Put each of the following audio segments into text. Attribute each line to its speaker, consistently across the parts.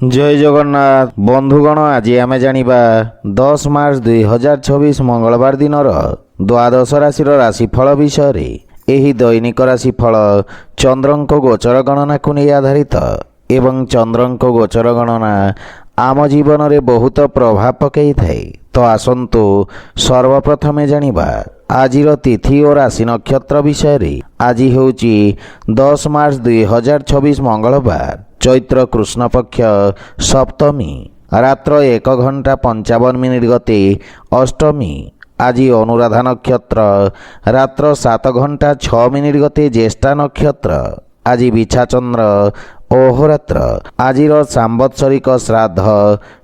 Speaker 1: जय जगन्नाथ बंधुगण आज आम जानिबा 10 मार्च 2026 मंगलवार दिन द्वादश राशि राशिफल विषय एही दैनिक राशिफल चंद्रंक गोचर गणना को नहीं आधारित एवं चंद्रंक गोचर गणना आम जीवन में बहुत प्रभाव पकई थाए। तो आसंतु सर्वप्रथमे जानिबा आजिर तिथि और राशि नक्षत्र विषय। आज होउची 10 मार्च 2026 मंगलवार चैत्र कृष्ण पक्ष सप्तमी रात्र 1 घंटा 55 मिनिट गते अष्टमी। आज अनुराधा नक्षत्र रात्र 7 घंटा 6 मिनिट गते ज्येष्ठा नक्षत्र। आज बिछा चंद्र अहोरात्र। आजिर सांवत्सरिक श्राद्ध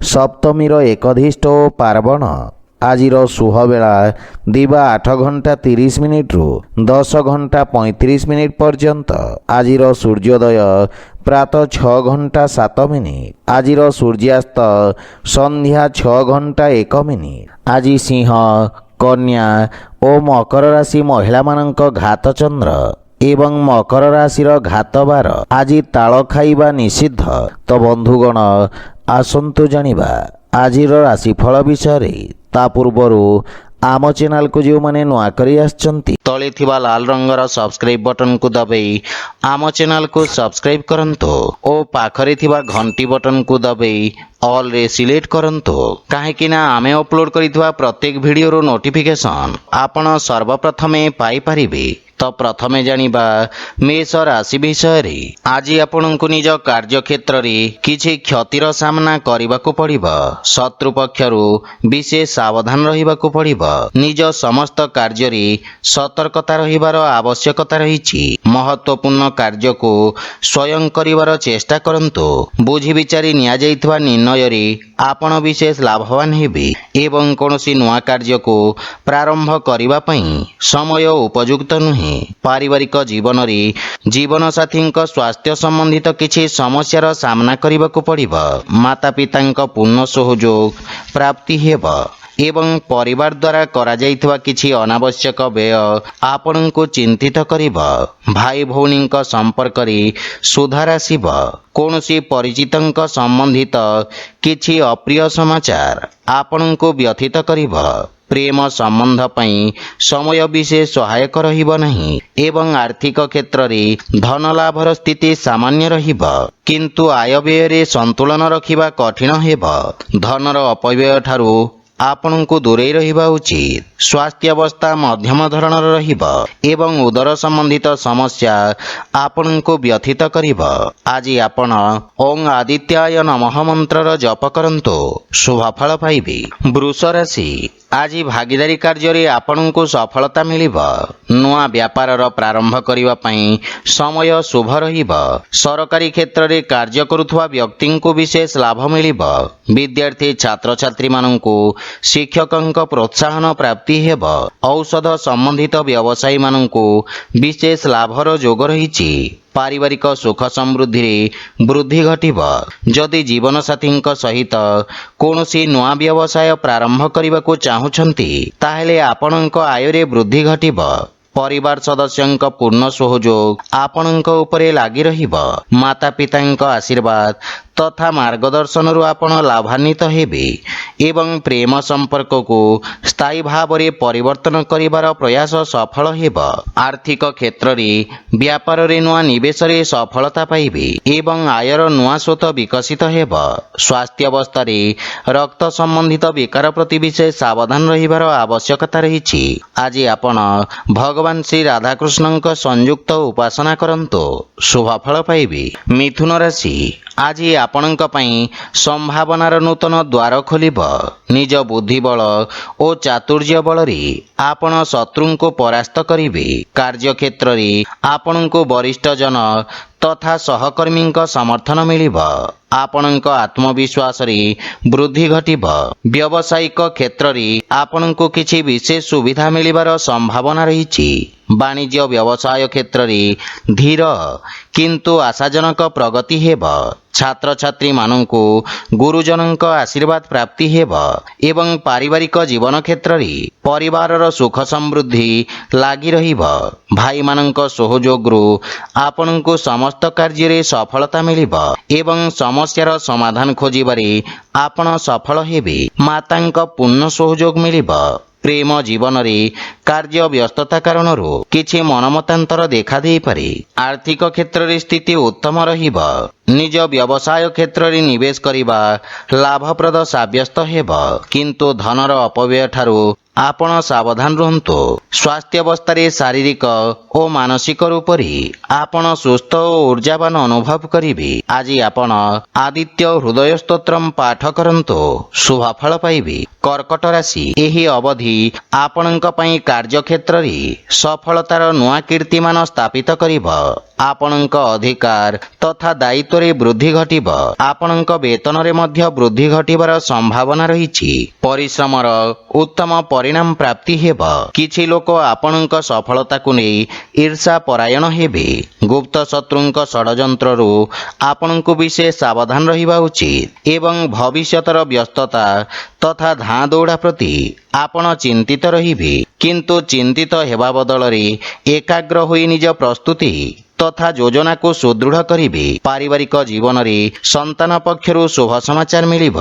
Speaker 1: सप्तमीर एकधिष्ठ और पार्वण। आजिर शुभ बेला दिवा 8 घंटा 30 मिनिट रु 10 घंटा 35 मिनिट पर्यंत। आजिर सूर्योदय प्रातः 6 घंटा 7 मिनिट। आजिर सूर्यास्त संध्या 6 घंटा 1 मिनिट। आज सिंह कन्या और मकर राशि महिला मानक घात चंद्र एवं मकर राशि घात बार। आज ताल खाइबा निषिद्ध। तो बंधुगण आसंतु जानिबा आजिर राशिफल विषय। ता पूर्वरु आम चैनल को जो माने नुआ करी आछंती तले थिबा लाल रंगर सब्सक्राइब बटन को दबाई आम चैनल को सब्सक्राइब करंतो ओ पाखरे थिबा घंटी बटन को दबाई ऑल रे सिलेक्ट करंतो काहेकि ना आमे अपलोड करितबा प्रत्येक वीडियो रो नोटिफिकेशन आपण सर्वप्रथमे पाई परिबे। तो प्रथमे जानिबा मेष राशि विषय। आज आपनकु निज कार्य क्षेत्र रे किछि क्षतिर सामना करिबाकु पड़िबो। शत्रु पक्षरु विशेष सावधान रहिबाकु पड़िबो। निज समस्त कार्य रे सतर्कता रहिबार आवश्यकता रहिछि। महत्वपूर्ण कार्य को स्वयं करिवार चेष्टा करंतु। बुझी विचारी निया जाइतबा निर्णय रे आपण विशेष लाभवान हेबे एवं कोनोसी नुआ कार्य को प्रारंभ करिबा पई समय उपयुक्त नुहे। पारिवारिक जीवन रे जीवन साथी स्वास्थ्य संबंधित किछि समस्यार सामना करिबाकु पड़िबो। माता पितांक पूर्ण सहयोग प्राप्ति हेबो एवं परिवार द्वारा करा जाइतबा किछि अनावश्यक व्यय आपनकु चिंतित करिबो। भाई भौणींक संपर्क रे सुधार आसिबो। कोनोसी परिचितंक संबंधित किछि अप्रिय समाचार आपनकु व्यथित करिबो। प्रेम संबंध पई समय विशेष सहायक रहिबो नहीं एवं आर्थिक क्षेत्र रे धन लाभर स्थिति सामान्य रहिबो किंतु आय व्यय रे संतुलन रखिबा कठिन हेबो। धनर अपव्यय ठारू आपनकु दूरे रहिबा उचित। स्वास्थ्य अवस्था मध्यम धरणर रहिबो एवं उदर संबंधित समस्या आपनकु व्यथित करिबो। आज आपण ओं आदित्याय नमः मंत्रर जप करंतो शुभ फल पाइबे। वृष राशि आज भागीदारी कार्य रे आपनकु सफलता मिलिबो। नुआ व्यापारर प्रारंभ करिबा पई समय शुभ रहिबो। सरकारी क्षेत्र रे कार्य करुथवा व्यक्तिंकु विशेष लाभ मिलिबो। विद्यार्थी छात्र छात्री माननकु शिक्षकंक प्रोत्साहन प्राप्ति हेबो। औषध संबंधित व्यवसायी माननकु विशेष लाभर जोग रहिछि। पारिवारिक सुख समृद्धि रे वृद्धि घटिबो। जदि जीवन साथी सहित कोनोसी नुआ व्यवसाय प्रारंभ करिबाकु चाहुछंती ताहेले आपनक आय रे वृद्धि घटिबो। परिवार सदस्यंक पूर्ण सहयोग आपनक उपरे लागि रहिबो। माता पितांक आशीर्वाद तथा मार्गदर्शन रु आपण लाभान्वित हेबे एवं प्रेम संपर्क को स्थायी भाव रे परिवर्तन करिवार प्रयास सफल हेबो। आर्थिक क्षेत्र रे व्यापार रे नुआ निवेश रे सफलता पाइबे एवं आयर नुआ स्रोत विकसित हेबो। स्वास्थ्य अवस्था रे रक्त संबंधित विकार प्रति विशेष सावधान रहिबार आवश्यकता रहिछि। आज आपण भगवान श्री राधाकृष्णंक संयुक्त उपासना करंतो शुभ फल पाइबे। मिथुन राशि आज आपणक पई संभावनार नूतन द्वार खोलिबो। निज बुद्धि बल ओ चातुर्य बल रे आपण शत्रुंको परास्त करिवे। कार्य क्षेत्र रे आपणको वरिष्ठ जन तथा सहकर्मी समर्थन मिलिबो। आपणक आत्मविश्वास रे वृद्धि घटिबो। व्यावसायिक क्षेत्र रे आपणको किछि विशेष सुविधा मिलिबार संभावना रहिछि। वाणिज्य व्यवसाय क्षेत्र रे धीर किंतु आशाजनक प्रगति हेबो। छात्र छात्री माननकु गुरुजनक आशीर्वाद प्राप्ति हेबो एवं पारिवारिक जीवन क्षेत्र रे परिवारर सुख समृद्धि लागि रहिबो। भाई माननक सहयोग रु आपनकु समस्त कार्य रे सफलता मिलिबो एवं ସମସ୍ୟାର ସମାଧାନ ଖୋଜିବାରେ ଆପଣ ସଫଳ ହେବେ। ମାତାଙ୍କ ପୂର୍ଣ୍ଣ ସହଯୋଗ ମିଳିବ। ପ୍ରେମ ଜୀବନରେ କାର୍ଯ୍ୟ ବ୍ୟସ୍ତତା କାରଣରୁ କିଛି ମନମତାନ୍ତର ଦେଖାଦେଇପାରେ। ଆର୍ଥିକ କ୍ଷେତ୍ରରେ ସ୍ଥିତି ଉତ୍ତମ ରହିବ। ନିଜ ବ୍ୟବସାୟ କ୍ଷେତ୍ରରେ ନିବେଶ କରିବା ଲାଭପ୍ରଦ ସାବ୍ୟସ୍ତ ହେବ, କିନ୍ତୁ ଧନର ଅପବ୍ୟୟ ଠାରୁ ଆପଣ ସାବଧାନ ରୁହନ୍ତୁ। ସ୍ୱାସ୍ଥ୍ୟାବସ୍ଥାରେ ଶାରୀରିକ ଓ ମାନସିକ ରୂପରେ ଆପଣ ସୁସ୍ଥ ଓ ଊର୍ଜାବାନ ଅନୁଭବ କରିବେ। ଆଜି ଆପଣ ଆଦିତ୍ୟ ହୃଦୟ ସ୍ତୋତ୍ରମ୍ ପାଠ କରନ୍ତୁ, ଶୁଭଫଳ ପାଇବେ। କର୍କଟ ରାଶି, ଏହି ଅବଧି ଆପଣଙ୍କ ପାଇଁ କାର୍ଯ୍ୟକ୍ଷେତ୍ରରେ ସଫଳତାର ନୂଆ କୀର୍ତ୍ତିମାନ ସ୍ଥାପିତ କରିବ। ଆପଣଙ୍କ ଅଧିକାର ତଥା ଦାୟିତ୍ୱରେ ବୃଦ୍ଧି ଘଟିବ। ଆପଣଙ୍କ ବେତନରେ ମଧ୍ୟ ବୃଦ୍ଧି ଘଟିବାର ସମ୍ଭାବନା ରହିଛି। ପରିଶ୍ରମର ଉତ୍ତମ ପରିଣାମ ପ୍ରାପ୍ତି ହେବ। କିଛି ଲୋକ ଆପଣଙ୍କ ସଫଳତାକୁ ନେଇ ଈର୍ଷା ପରାୟଣ ହେବେ। ଗୁପ୍ତ ଶତ୍ରୁଙ୍କ ଷଡ଼ଯନ୍ତ୍ରରୁ ଆପଣଙ୍କୁ ବିଶେଷ ସାବଧାନ ରହିବା ଉଚିତ ଏବଂ ଭବିଷ୍ୟତର ବ୍ୟସ୍ତତା ତଥା ଧାଁ ଦୌଡ଼ା ପ୍ରତି ଆପଣ ଚିନ୍ତିତ ରହିବେ। କିନ୍ତୁ ଚିନ୍ତିତ ହେବା ବଦଳରେ ଏକାଗ୍ର ହୋଇ ନିଜ ପ୍ରସ୍ତୁତି ତଥା ଯୋଜନାକୁ ସୁଦୃଢ଼ କରିବେ। ପାରିବାରିକ ଜୀବନରେ ସନ୍ତାନ ପକ୍ଷରୁ ଶୁଭ ସମାଚାର ମିଳିବ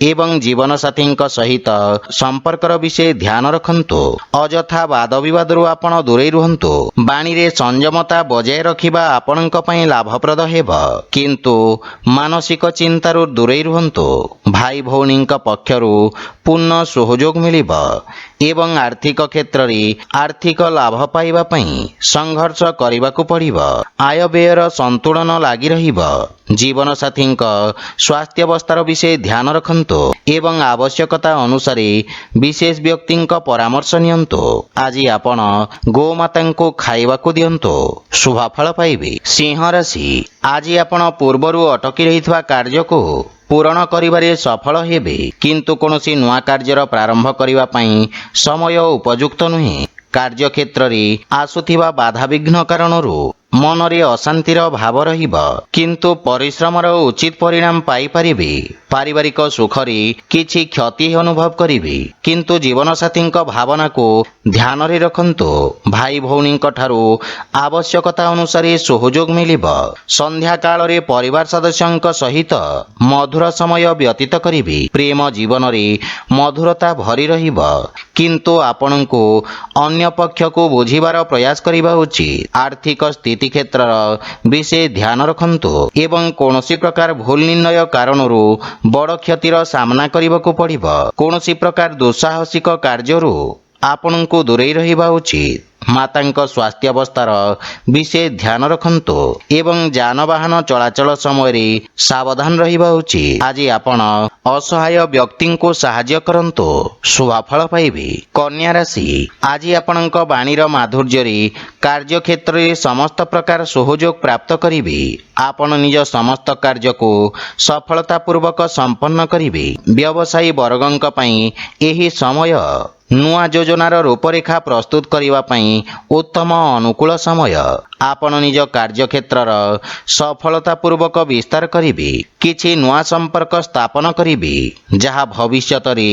Speaker 1: ଏବଂ ଜୀବନସାଥୀଙ୍କ ସହିତ ସମ୍ପର୍କର ବିଷୟ ଧ୍ୟାନ ରଖନ୍ତୁ। ଅଯଥା ବାଦବିବାଦରୁ ଆପଣ ଦୂରେଇ ରୁହନ୍ତୁ। ବାଣୀରେ ସଂଯମତା ବଜାୟ ରଖିବା ଆପଣଙ୍କ ପାଇଁ ଲାଭପ୍ରଦ ହେବ, କିନ୍ତୁ ମାନସିକ ଚିନ୍ତାରୁ ଦୂରେଇ ରୁହନ୍ତୁ। ଭାଇ ଭଉଣୀଙ୍କ ପକ୍ଷରୁ ପୂର୍ଣ୍ଣ ସହଯୋଗ ମିଳିବ ଏବଂ ଆର୍ଥିକ କ୍ଷେତ୍ରରେ ଆର୍ଥିକ ଲାଭ ପାଇବା ପାଇଁ ସଂଘର୍ଷ କରିବାକୁ ପଡ଼ିବ। ଆୟବ୍ୟୟର ସନ୍ତୁଳନ ଲାଗି ରହିବ। ଜୀବନସାଥୀଙ୍କ ସ୍ୱାସ୍ଥ୍ୟାବସ୍ଥାର ବିଷୟ ଧ୍ୟାନ ରଖନ୍ତୁ ଏବଂ ଆବଶ୍ୟକତା ଅନୁସାରେ ବିଶେଷ ବ୍ୟକ୍ତିଙ୍କ ପରାମର୍ଶ ନିଅନ୍ତୁ। ଆଜି ଆପଣ ଗୋମାତାଙ୍କୁ ଖାଇବାକୁ ଦିଅନ୍ତୁ, ଶୁଭଫଳ ପାଇବେ। ସିଂହ ରାଶି, ଆଜି ଆପଣ ପୂର୍ବରୁ ଅଟକି ରହିଥିବା କାର୍ଯ୍ୟକୁ ପୂରଣ କରିବାରେ ସଫଳ ହେବେ, କିନ୍ତୁ କୌଣସି ନୂଆ କାର୍ଯ୍ୟର ପ୍ରାରମ୍ଭ କରିବା ପାଇଁ ସମୟ ଉପଯୁକ୍ତ ନୁହେଁ। କାର୍ଯ୍ୟକ୍ଷେତ୍ରରେ ଆସୁଥିବା ବାଧାବିଘ୍ନ କାରଣରୁ ମନରେ ଅଶାନ୍ତିର ଭାବ ରହିବ, କିନ୍ତୁ ପରିଶ୍ରମର ଉଚିତ ପରିଣାମ ପାଇପାରିବେ। ପାରିବାରିକ ସୁଖରେ କିଛି କ୍ଷତି ଅନୁଭବ କରିବେ, କିନ୍ତୁ ଜୀବନସାଥୀଙ୍କ ଭାବନାକୁ ଧ୍ୟାନରେ ରଖନ୍ତୁ। ଭାଇ ଭଉଣୀଙ୍କ ଠାରୁ ଆବଶ୍ୟକତା ଅନୁସାରେ ସହଯୋଗ ମିଳିବ। ସନ୍ଧ୍ୟା କାଳରେ ପରିବାର ସଦସ୍ୟଙ୍କ ସହିତ ମଧୁର ସମୟ ବ୍ୟତୀତ କରିବେ। ପ୍ରେମ ଜୀବନରେ ମଧୁରତା ଭରି ରହିବ, କିନ୍ତୁ ଆପଣଙ୍କୁ ଅନ୍ୟ ପକ୍ଷକୁ ବୁଝିବାର ପ୍ରୟାସ କରିବା ଉଚିତ। ଆର୍ଥିକ ସ୍ଥିତି କ୍ଷେତ୍ରର ବିଶେଷ ଧ୍ୟାନ ରଖନ୍ତୁ ଏବଂ କୌଣସି ପ୍ରକାର ଭୁଲ ନିର୍ଣ୍ଣୟ କାରଣରୁ ବଡ଼ କ୍ଷତିର ସାମ୍ନା କରିବାକୁ ପଡ଼ିବ। କୌଣସି ପ୍ରକାର ଦୁଃସାହସିକ କାର୍ଯ୍ୟରୁ ଆପଣଙ୍କୁ ଦୂରେଇ ରହିବା ଉଚିତ। ମାତାଙ୍କ ସ୍ୱାସ୍ଥ୍ୟାବସ୍ଥାର ବିଶେଷ ଧ୍ୟାନ ରଖନ୍ତୁ ଏବଂ ଯାନବାହନ ଚଳାଚଳ ସମୟରେ ସାବଧାନ ରହିବା ଉଚିତ। ଆଜି ଆପଣ ଅସହାୟ ବ୍ୟକ୍ତିଙ୍କୁ ସାହାଯ୍ୟ କରନ୍ତୁ, ଶୁଭଫଳ ପାଇବେ। କନ୍ୟା ରାଶି, ଆଜି ଆପଣଙ୍କ ବାଣୀର ମାଧୁର୍ଯ୍ୟରେ କାର୍ଯ୍ୟକ୍ଷେତ୍ରରେ ସମସ୍ତ ପ୍ରକାର ସହଯୋଗ ପ୍ରାପ୍ତ କରିବେ। ଆପଣ ନିଜ ସମସ୍ତ କାର୍ଯ୍ୟକୁ ସଫଳତାପୂର୍ବକ ସମ୍ପନ୍ନ କରିବେ। ବ୍ୟବସାୟୀ ବର୍ଗଙ୍କ ପାଇଁ ଏହି ସମୟ ନୂଆ ଯୋଜନାର ରୂପରେଖା ପ୍ରସ୍ତୁତ କରିବା ପାଇଁ ଉତ୍ତମ ଅନୁକୂଳ ସମୟ। ଆପଣ ନିଜ କାର୍ଯ୍ୟକ୍ଷେତ୍ରର ସଫଳତାପୂର୍ବକ ବିସ୍ତାର କରିବେ। କିଛି ନୂଆ ସମ୍ପର୍କ ସ୍ଥାପନ କରିବେ, ଯାହା ଭବିଷ୍ୟତରେ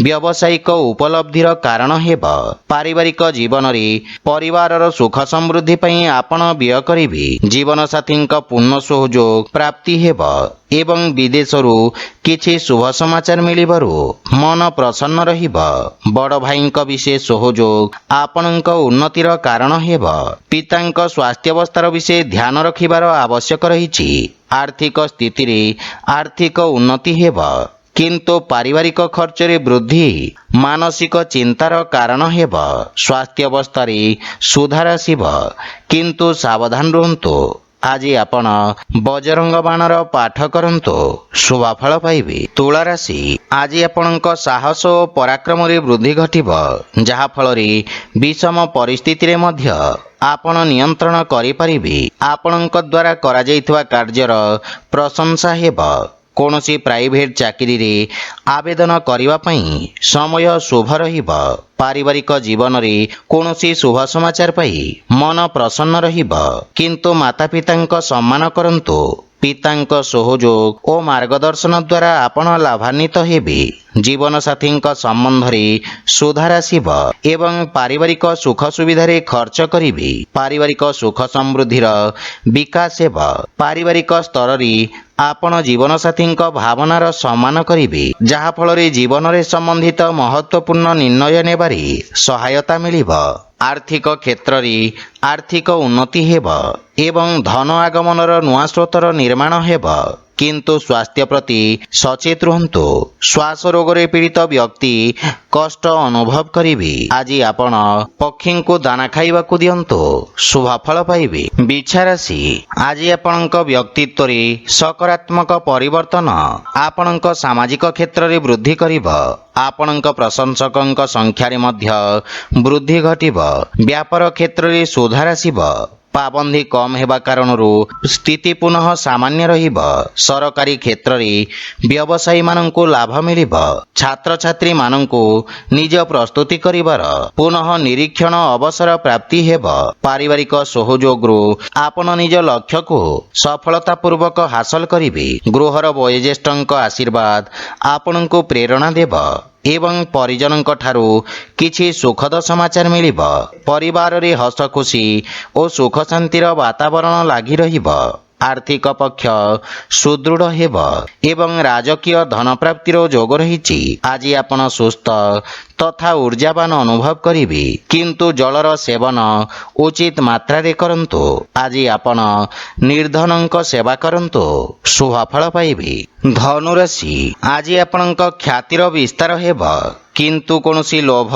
Speaker 1: ବ୍ୟବସାୟିକ ଉପଲବ୍ଧିର କାରଣ ହେବ। ପାରିବାରିକ ଜୀବନରେ ପରିବାରର ସୁଖ ସମୃଦ୍ଧି ପାଇଁ ଆପଣ ବ୍ୟୟ କରିବେ। ଜୀବନସାଥୀଙ୍କ ପୂର୍ଣ୍ଣ ସହଯୋଗ ପ୍ରାପ୍ତି ହେବ ଏବଂ ବିଦେଶରୁ କିଛି ଶୁଭ ସମାଚାର ମିଳିବାରୁ ମନ ପ୍ରସନ୍ନ ରହିବ। ବଡ଼ ଭାଇଙ୍କ ବିଶେଷ ସହଯୋଗ ଆପଣଙ୍କ ଉନ୍ନତିର କାରଣ ହେବ। ପିତାଙ୍କ ସ୍ୱାସ୍ଥ୍ୟାବସ୍ଥାର ବିଷୟ ଧ୍ୟାନ ରଖିବାର ଆବଶ୍ୟକ ରହିଛି। ଆର୍ଥିକ ସ୍ଥିତିରେ ଆର୍ଥିକ ଉନ୍ନତି ହେବ, କିନ୍ତୁ ପାରିବାରିକ ଖର୍ଚ୍ଚରେ ବୃଦ୍ଧି ମାନସିକ ଚିନ୍ତାର କାରଣ ହେବ। ସ୍ୱାସ୍ଥ୍ୟାବସ୍ଥାରେ ସୁଧାର ଆସିବ, କିନ୍ତୁ ସାବଧାନ ରୁହନ୍ତୁ। ଆଜି ଆପଣ ବଜରଙ୍ଗ ବାଣର ପାଠ କରନ୍ତୁ, ଶୁଭଫଳ ପାଇବେ। ତୁଳା ରାଶି, ଆଜି ଆପଣଙ୍କ ସାହସ ଓ ପରାକ୍ରମରେ ବୃଦ୍ଧି ଘଟିବ, ଯାହାଫଳରେ ବିଷମ ପରିସ୍ଥିତିରେ ମଧ୍ୟ ଆପଣ ନିୟନ୍ତ୍ରଣ କରିପାରିବେ। ଆପଣଙ୍କ ଦ୍ୱାରା କରାଯାଇଥିବା କାର୍ଯ୍ୟର ପ୍ରଶଂସା ହେବ। କୌଣସି ପ୍ରାଇଭେଟ ଚାକିରିରେ ଆବେଦନ କରିବା ପାଇଁ ସମୟ ଶୁଭ ରହିବ। ପାରିବାରିକ ଜୀବନରେ କୌଣସି ଶୁଭ ସମାଚାର ପାଇ ମନ ପ୍ରସନ୍ନ ରହିବ, କିନ୍ତୁ ମାତାପିତାଙ୍କ ସମ୍ମାନ କରନ୍ତୁ। ପିତାଙ୍କ ସହଯୋଗ ଓ ମାର୍ଗଦର୍ଶନ ଦ୍ୱାରା ଆପଣ ଲାଭାନ୍ୱିତ ହେବେ। ଜୀବନସାଥୀଙ୍କ ସମ୍ବନ୍ଧରେ ସୁଧାର ଆସିବ ଏବଂ ପାରିବାରିକ ସୁଖ ସୁବିଧାରେ ଖର୍ଚ୍ଚ କରିବେ। ପାରିବାରିକ ସୁଖ ସମୃଦ୍ଧିର ବିକାଶ ହେବ। ପାରିବାରିକ ସ୍ତରରେ ଆପଣ ଜୀବନସାଥୀଙ୍କ ଭାବନାର ସମ୍ମାନ କରିବେ, ଯାହାଫଳରେ ଜୀବନରେ ସମ୍ବନ୍ଧିତ ମହତ୍ତ୍ୱପୂର୍ଣ୍ଣ ନିର୍ଣ୍ଣୟ ନେବାରେ ସହାୟତା ମିଳିବ। ଆର୍ଥିକ କ୍ଷେତ୍ରରେ ଆର୍ଥିକ ଉନ୍ନତି ହେବ ଏବଂ ଧନ ଆଗମନର ନୂଆ ସ୍ରୋତର ନିର୍ମାଣ ହେବ। କିନ୍ତୁ ସ୍ୱାସ୍ଥ୍ୟ ପ୍ରତି ସଚେତ ରୁହନ୍ତୁ। ଶ୍ୱାସ ରୋଗରେ ପୀଡ଼ିତ ବ୍ୟକ୍ତି କଷ୍ଟ ଅନୁଭବ କରିବେ। ଆଜି ଆପଣ ପକ୍ଷୀଙ୍କୁ ଦାନା ଖାଇବାକୁ ଦିଅନ୍ତୁ, ଶୁଭ ଫଳ ପାଇବେ। ବିଛା ରାଶି, ଆଜି ଆପଣଙ୍କ ବ୍ୟକ୍ତିତ୍ୱରେ ସକାରାତ୍ମକ ପରିବର୍ତ୍ତନ ଆପଣଙ୍କ ସାମାଜିକ କ୍ଷେତ୍ରରେ ବୃଦ୍ଧି କରିବ। ଆପଣଙ୍କ ପ୍ରଶଂସକଙ୍କ ସଂଖ୍ୟାରେ ମଧ୍ୟ ବୃଦ୍ଧି ଘଟିବ। ବ୍ୟାପାର କ୍ଷେତ୍ରରେ ସୁଧାର ଆସିବ। ପାବନ୍ଦୀ କମ୍ ହେବା କାରଣରୁ ସ୍ଥିତି ପୁନଃ ସାମାନ୍ୟ ରହିବ। ସରକାରୀ କ୍ଷେତ୍ରରେ ବ୍ୟବସାୟୀମାନଙ୍କୁ ଲାଭ ମିଳିବ। ଛାତ୍ରଛାତ୍ରୀମାନଙ୍କୁ ନିଜ ପ୍ରସ୍ତୁତି କରିବାର ପୁନଃ ନିରୀକ୍ଷଣ ଅବସର ପ୍ରାପ୍ତି ହେବ। ପାରିବାରିକ ସହଯୋଗରୁ ଆପଣ ନିଜ ଲକ୍ଷ୍ୟକୁ ସଫଳତାପୂର୍ବକ ହାସଲ କରିବେ। ଗୃହର ବୟୋଜ୍ୟେଷ୍ଠଙ୍କ ଆଶୀର୍ବାଦ ଆପଣଙ୍କୁ ପ୍ରେରଣା ଦେବ ଏବଂ ପରିଜନଙ୍କ ଠାରୁ କିଛି ସୁଖଦ ସମାଚାର ମିଳିବ। ପରିବାରରେ ହସ ଖୁସି ଓ ସୁଖ ଶାନ୍ତିର ବାତାବରଣ ଲାଗି ରହିବ। ଆର୍ଥିକ ପକ୍ଷ ସୁଦୃଢ଼ ହେବ ଏବଂ ରାଜକୀୟ ଧନପ୍ରାପ୍ତିର ଯୋଗ ରହିଛି। ଆଜି ଆପଣ ସୁସ୍ଥ ତଥା ଊର୍ଜାବାନ ଅନୁଭବ କରିବେ, କିନ୍ତୁ ଜଳର ସେବନ ଉଚିତ ମାତ୍ରାରେ କରନ୍ତୁ। ଆଜି ଆପଣ ନିର୍ଧନଙ୍କ ସେବା କରନ୍ତୁ, ଶୁଭ ଫଳ ପାଇବେ। ଧନୁରାଶି, ଆଜି ଆପଣଙ୍କ ଖ୍ୟାତିର ବିସ୍ତାର ହେବ, କିନ୍ତୁ କୌଣସି ଲୋଭ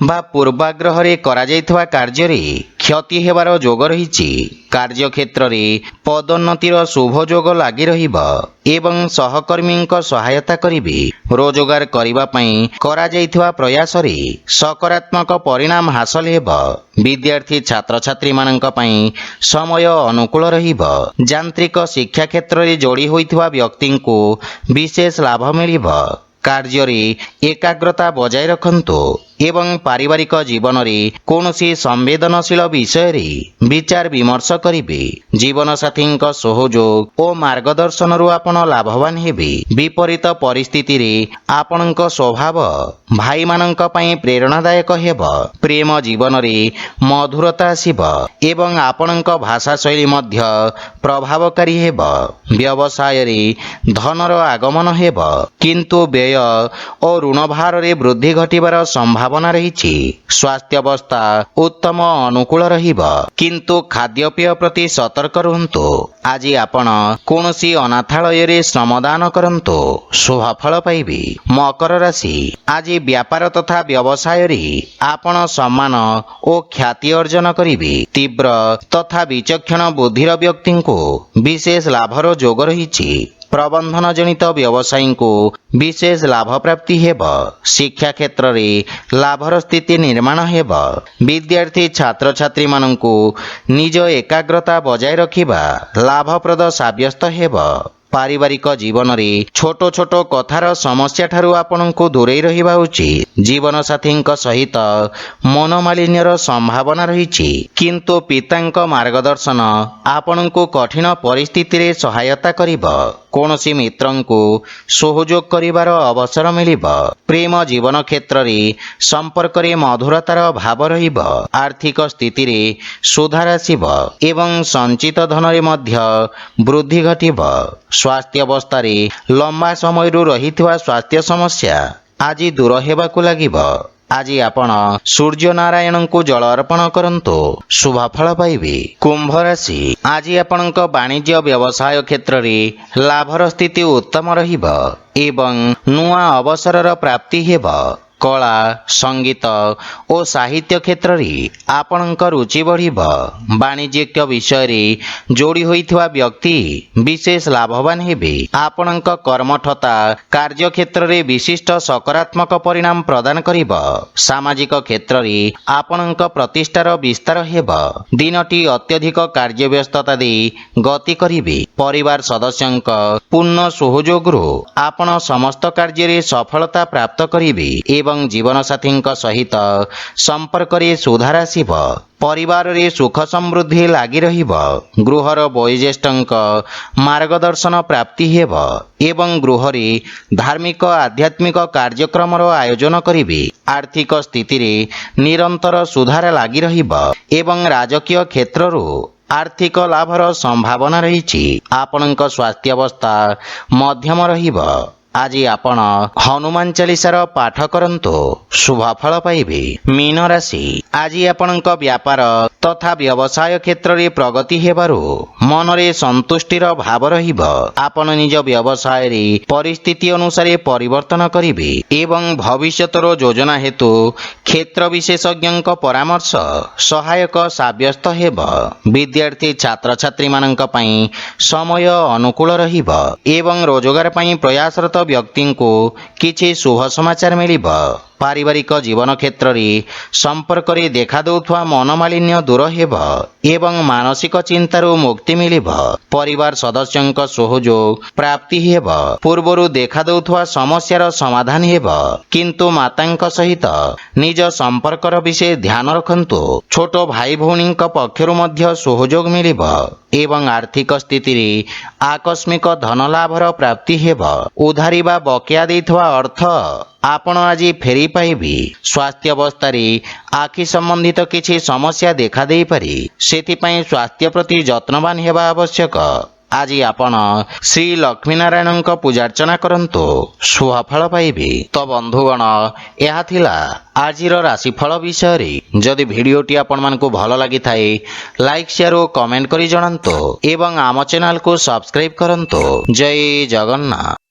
Speaker 1: ବା ପୂର୍ବାଗ୍ରହରେ କରାଯାଇଥିବା କାର୍ଯ୍ୟରେ କ୍ଷତି ହେବାର ଯୋଗ ରହିଛି। କାର୍ଯ୍ୟକ୍ଷେତ୍ରରେ ପଦୋନ୍ନତିର ଶୁଭ ଯୋଗ ଲାଗି ରହିବ ଏବଂ ସହକର୍ମୀଙ୍କ ସହାୟତା କରିବେ। ରୋଜଗାର କରିବା ପାଇଁ କରାଯାଇଥିବା ପ୍ରୟାସରେ ସକାରାତ୍ମକ ପରିଣାମ ହାସଲ ହେବ। ବିଦ୍ୟାର୍ଥୀ ଛାତ୍ରଛାତ୍ରୀମାନଙ୍କ ପାଇଁ ସମୟ ଅନୁକୂଳ ରହିବ। ଯାନ୍ତ୍ରିକ ଶିକ୍ଷା କ୍ଷେତ୍ରରେ ଯୋଡ଼ି ହୋଇଥିବା ବ୍ୟକ୍ତିଙ୍କୁ ବିଶେଷ ଲାଭ ମିଳିବ। କାର୍ଯ୍ୟରେ ଏକାଗ୍ରତା ବଜାୟ ରଖନ୍ତୁ ଏବଂ ପାରିବାରିକ ଜୀବନରେ କୌଣସି ସମ୍ବେଦନଶୀଳ ବିଷୟରେ ବିଚାର ବିମର୍ଶ କରିବେ। ଜୀବନସାଥୀଙ୍କ ସହଯୋଗ ଓ ମାର୍ଗଦର୍ଶନରୁ ଆପଣ ଲାଭବାନ ହେବେ। ବିପରୀତ ପରିସ୍ଥିତିରେ ଆପଣଙ୍କ ସ୍ୱଭାବ ଭାଇମାନଙ୍କ ପାଇଁ ପ୍ରେରଣାଦାୟକ ହେବ। ପ୍ରେମ ଜୀବନରେ ମଧୁରତା ଆସିବ ଏବଂ ଆପଣଙ୍କ ଭାଷାଶୈଳୀ ମଧ୍ୟ ପ୍ରଭାବକାରୀ ହେବ। ବ୍ୟବସାୟରେ ଧନର ଆଗମନ ହେବ, କିନ୍ତୁ ବ୍ୟୟ ଓ ଋଣ ଭାରରେ ବୃଦ୍ଧି ଘଟିବାର ସମ୍ଭାବନା ରହିଛି। ସ୍ୱାସ୍ଥ୍ୟାବସ୍ଥା ଉତ୍ତମ ଅନୁକୂଳ ରହିବ, କିନ୍ତୁ ଖାଦ୍ୟପେୟ ପ୍ରତି ସତର୍କ ରୁହନ୍ତୁ। ଆଜି ଆପଣ କୌଣସି ଅନାଥାଳୟରେ ଶ୍ରମଦାନ କରନ୍ତୁ, ଶୁଭ ଫଳ ପାଇବେ। ମକର ରାଶି, ଆଜି ବ୍ୟାପାର ତଥା ବ୍ୟବସାୟରେ ଆପଣ ସମ୍ମାନ ଓ ଖ୍ୟାତି ଅର୍ଜନ କରିବେ। ତୀବ୍ର ତଥା ବିଚକ୍ଷଣ ବୁଦ୍ଧିର ବ୍ୟକ୍ତିଙ୍କୁ ବିଶେଷ ଲାଭର ଯୋଗ ରହିଛି। ପ୍ରବନ୍ଧନ ଜନିତ ବ୍ୟବସାୟୀଙ୍କୁ ବିଶେଷ ଲାଭ ପ୍ରାପ୍ତି ହେବ। ଶିକ୍ଷା କ୍ଷେତ୍ରରେ ଲାଭର ସ୍ଥିତି ନିର୍ମାଣ ହେବ। ବିଦ୍ୟାର୍ଥୀ ଛାତ୍ରଛାତ୍ରୀମାନଙ୍କୁ ନିଜ ଏକାଗ୍ରତା ବଜାୟ ରଖିବା ଲାଭପ୍ରଦ ସାବ୍ୟସ୍ତ ହେବ। ପାରିବାରିକ ଜୀବନରେ ଛୋଟ ଛୋଟ କଥାର ସମସ୍ୟାଠାରୁ ଆପଣଙ୍କୁ ଦୂରେଇ ରହିବା ଉଚିତ। ଜୀବନସାଥୀଙ୍କ ସହିତ ମନୋମାଳିନ୍ୟର ସମ୍ଭାବନା ରହିଛି, କିନ୍ତୁ ପିତାଙ୍କ ମାର୍ଗଦର୍ଶନ ଆପଣଙ୍କୁ କଠିନ ପରିସ୍ଥିତିରେ ସହାୟତା କରିବ। କୌଣସି ମିତ୍ରଙ୍କୁ ସହଯୋଗ କରିବାର ଅବସର ମିଳିବ। ପ୍ରେମ ଜୀବନ କ୍ଷେତ୍ରରେ ସମ୍ପର୍କରେ ମଧୁରତାର ଭାବ ରହିବ। ଆର୍ଥିକ ସ୍ଥିତିରେ ସୁଧାର ଆସିବ ଏବଂ ସଞ୍ଚିତ ଧନରେ ମଧ୍ୟ ବୃଦ୍ଧି ଘଟିବ। ସ୍ୱାସ୍ଥ୍ୟାବସ୍ଥାରେ ଲମ୍ବା ସମୟରୁ ରହିଥିବା ସ୍ୱାସ୍ଥ୍ୟ ସମସ୍ୟା ଆଜି ଦୂର ହେବାକୁ ଲାଗିବ। ଆଜି ଆପଣ ସୂର୍ଯ୍ୟ ନାରାୟଣଙ୍କୁ ଜଳ ଅର୍ପଣ କରନ୍ତୁ, ଶୁଭ ଫଳ ପାଇବେ। କୁମ୍ଭ ରାଶି, ଆଜି ଆପଣଙ୍କ ବାଣିଜ୍ୟ ବ୍ୟବସାୟ କ୍ଷେତ୍ରରେ ଲାଭର ସ୍ଥିତି ଉତ୍ତମ ରହିବ ଏବଂ ନୂଆ ଅବସରର ପ୍ରାପ୍ତି ହେବ। କଳା, ସଙ୍ଗୀତ ଓ ସାହିତ୍ୟ କ୍ଷେତ୍ରରେ ଆପଣଙ୍କ ରୁଚି ବଢ଼ିବ। ବାଣିଜ୍ୟିକ ବିଷୟରେ ଯୋଡ଼ି ହୋଇଥିବା ବ୍ୟକ୍ତି ବିଶେଷ ଲାଭବାନ ହେବେ। ଆପଣଙ୍କ କର୍ମଠତା କାର୍ଯ୍ୟକ୍ଷେତ୍ରରେ ବିଶିଷ୍ଟ ସକାରାତ୍ମକ ପରିଣାମ ପ୍ରଦାନ କରିବ। ସାମାଜିକ କ୍ଷେତ୍ରରେ ଆପଣଙ୍କ ପ୍ରତିଷ୍ଠାର ବିସ୍ତାର ହେବ। ଦିନଟି ଅତ୍ୟଧିକ କାର୍ଯ୍ୟବ୍ୟସ୍ତତା ଦେଇ ଗତି କରିବେ। ପରିବାର ସଦସ୍ୟଙ୍କ ପୂର୍ଣ୍ଣ ସହଯୋଗରୁ ଆପଣ ସମସ୍ତ କାର୍ଯ୍ୟରେ ସଫଳତା ପ୍ରାପ୍ତ କରିବେ ଏବଂ ଏବଂ ଜୀବନସାଥୀଙ୍କ ସହିତ ସମ୍ପର୍କରେ ସୁଧାର ଆସିବ। ପରିବାରରେ ସୁଖ ସମୃଦ୍ଧି ଲାଗି ରହିବ। ଗୃହର ବୟୋଜ୍ୟେଷ୍ଠଙ୍କ ମାର୍ଗଦର୍ଶନ ପ୍ରାପ୍ତି ହେବ ଏବଂ ଗୃହରେ ଧାର୍ମିକ ଆଧ୍ୟାତ୍ମିକ କାର୍ଯ୍ୟକ୍ରମର ଆୟୋଜନ କରିବେ। ଆର୍ଥିକ ସ୍ଥିତିରେ ନିରନ୍ତର ସୁଧାର ଲାଗି ରହିବ ଏବଂ ରାଜକୀୟ କ୍ଷେତ୍ରରୁ ଆର୍ଥିକ ଲାଭର ସମ୍ଭାବନା ରହିଛି। ଆପଣଙ୍କ ସ୍ୱାସ୍ଥ୍ୟାବସ୍ଥା ମଧ୍ୟମ ରହିବ। ଆଜି ଆପଣ ହନୁମାନ ଚାଳିଶାର ପାଠ କରନ୍ତୁ, ଶୁଭ ଫଳ ପାଇବେ। ମୀନ ରାଶି, ଆଜି ଆପଣଙ୍କ ବ୍ୟାପାର ତଥା ବ୍ୟବସାୟ କ୍ଷେତ୍ରରେ ପ୍ରଗତି ହେବାରୁ ମନରେ ସନ୍ତୁଷ୍ଟିର ଭାବ ରହିବ। ଆପଣ ନିଜ ବ୍ୟବସାୟରେ ପରିସ୍ଥିତି ଅନୁସାରେ ପରିବର୍ତ୍ତନ କରିବେ ଏବଂ ଭବିଷ୍ୟତର ଯୋଜନା ହେତୁ କ୍ଷେତ୍ର ବିଶେଷଜ୍ଞଙ୍କ ପରାମର୍ଶ ସହାୟକ ସାବ୍ୟସ୍ତ ହେବ। ବିଦ୍ୟାର୍ଥୀ ଛାତ୍ରଛାତ୍ରୀମାନଙ୍କ ପାଇଁ ସମୟ ଅନୁକୂଳ ରହିବ ଏବଂ ରୋଜଗାର ପାଇଁ ପ୍ରୟାସରତ ବ୍ୟକ୍ତିଙ୍କୁ କିଛି ଶୁଭ ସମାଚାର ମିଳିବ। ପାରିବାରିକ ଜୀବନ କ୍ଷେତ୍ରରେ ସମ୍ପର୍କରେ ଦେଖାଦେଉଥିବା ମନମାଳିନ୍ୟ ଦୂର ହେବ ଏବଂ ମାନସିକ ଚିନ୍ତାରୁ ମୁକ୍ତି ମିଳିବ। ପରିବାର ସଦସ୍ୟଙ୍କ ସହଯୋଗ ପ୍ରାପ୍ତି ହେବ। ପୂର୍ବରୁ ଦେଖାଦେଉଥିବା ସମସ୍ୟାର ସମାଧାନ ହେବ, କିନ୍ତୁ ମାତାଙ୍କ ସହିତ ନିଜ ସମ୍ପର୍କର ବିଷୟ ଧ୍ୟାନ ରଖନ୍ତୁ। ଛୋଟ ଭାଇ ଭଉଣୀଙ୍କ ପକ୍ଷରୁ ମଧ୍ୟ ସହଯୋଗ ମିଳିବ ଏବଂ ଆର୍ଥିକ ସ୍ଥିତିରେ ଆକସ୍ମିକ ଧନ ଲାଭର ପ୍ରାପ୍ତି ହେବ। ଉଧାରି ବା ବକେୟା ଦେଇଥିବା ଅର୍ଥ ଆପଣ ଆଜି ଫେରି ପାଇବେ। ସ୍ୱାସ୍ଥ୍ୟାବସ୍ଥାରେ ଆଖି ସମ୍ବନ୍ଧିତ କିଛି ସମସ୍ୟା ଦେଖାଦେଇପାରେ, ସେଥିପାଇଁ ସ୍ୱାସ୍ଥ୍ୟ ପ୍ରତି ଯତ୍ନବାନ ହେବା ଆବଶ୍ୟକ। ଆଜି ଆପଣ ଶ୍ରୀ ଲକ୍ଷ୍ମୀନାରାୟଣଙ୍କ ପୂଜାର୍ଚ୍ଚନା କରନ୍ତୁ, ଶୁଭ ଫଳ ପାଇବେ। ତ ବନ୍ଧୁଗଣ, ଏହା ଥିଲା ଆଜିର ରାଶିଫଳ ବିଷୟରେ। ଯଦି ଭିଡ଼ିଓଟି ଆପଣମାନଙ୍କୁ ଭଲ ଲାଗିଥାଏ, ଲାଇକ୍ ସେୟାର ଓ କମେଣ୍ଟ କରି ଜଣାନ୍ତୁ ଏବଂ ଆମ ଚ୍ୟାନେଲକୁ ସବସ୍କ୍ରାଇବ୍ କରନ୍ତୁ। ଜୟ ଜଗନ୍ନାଥ।